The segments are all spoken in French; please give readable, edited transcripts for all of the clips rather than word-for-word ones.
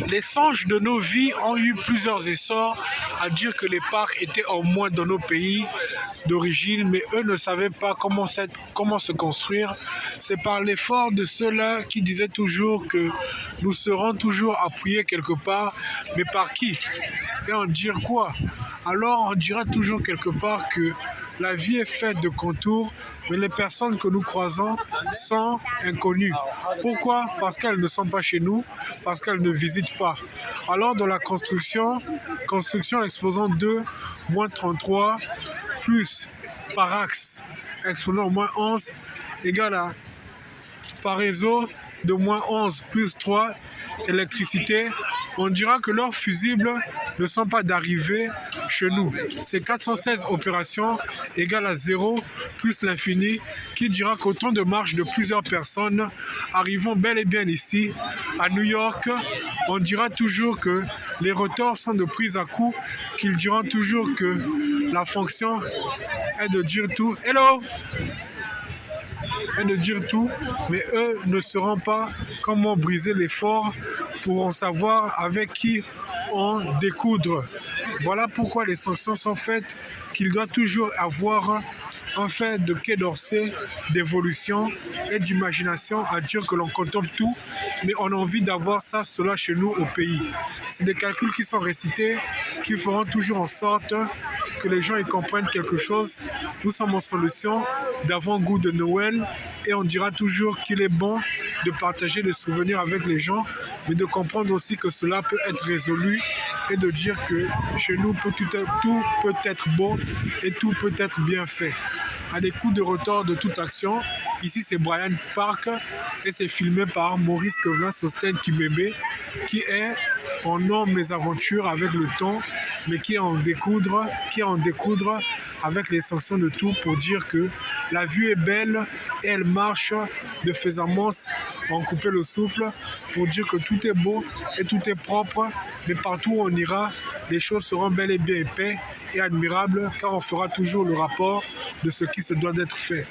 Les songes de nos vies ont eu plusieurs essors à dire que les parcs étaient en moins dans nos pays d'origine, mais eux ne savaient pas comment se construire. C'est par l'effort de ceux-là qui disaient toujours que nous serons toujours appuyés quelque part, mais par qui? Et en dire quoi? Alors on dira toujours quelque part que la vie est faite de contours, mais les personnes que nous croisons sont inconnues. Pourquoi? Parce qu'elles ne sont pas chez nous, parce qu'elles ne visitent pas. Alors dans la construction exposant 2, moins 33, plus par axe, exposant moins 11, égale à par réseau de moins 11 plus 3 électricité, on dira que leurs fusibles ne sont pas d'arrivée chez nous. C'est 416 opérations égale à 0 plus l'infini qui dira qu'autant de marches de plusieurs personnes arrivant bel et bien ici, à New York. On dira toujours que les rotors sont de prise à coup, qu'ils diront toujours que la fonction est de dire tout. Hello! De dire tout, mais eux ne sauront pas comment briser l'effort pour en savoir avec qui on découdre. Voilà pourquoi les sanctions sont faites, qu'il doit toujours avoir un fait de Quai d'Orsay, d'évolution et d'imagination à dire que l'on contemple tout, mais on a envie d'avoir ça, cela chez nous au pays. C'est des calculs qui sont récités, qui feront toujours en sorte que les gens y comprennent quelque chose. Nous sommes en solution d'avant-goût de Noël et on dira toujours qu'il est bon de partager des souvenirs avec les gens, mais de comprendre aussi que cela peut être résolu et de dire que chez nous tout peut être beau et tout peut être bien fait. À des coups de retard de toute action, ici c'est Brian Park et c'est filmé par Maurice Kevin Sosten Kimebe qui est en nom mes aventures avec le temps, mais qui est en découdre avec les sanctions de tout pour dire que la vue est belle et elle marche de faisamance en couper le souffle pour dire que tout est beau et tout est propre, mais partout où on ira, les choses seront bel et bien épais et admirables car on fera toujours le rapport de ce qui se doit d'être fait.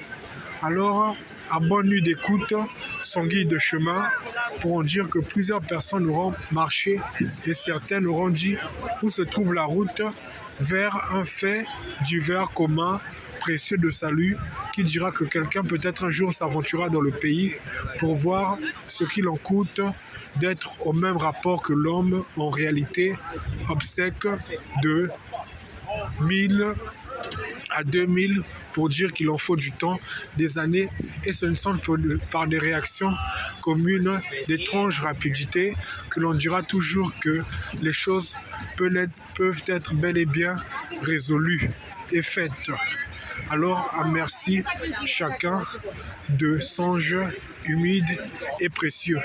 Alors, à bonne nuit d'écoute, son guide de chemin pourront dire que plusieurs personnes auront marché et certaines auront dit où se trouve la route vers un fait divers commun précieux de salut qui dira que quelqu'un peut-être un jour s'aventurera dans le pays pour voir ce qu'il en coûte d'être au même rapport que l'homme en réalité obsèque de 1000 à 2000 pour dire qu'il en faut du temps, des années, et ce ne sont que par des réactions communes d'étrange rapidité que l'on dira toujours que les choses peuvent être bel et bien résolues et faites. Alors, merci chacun de songes humides et précieux.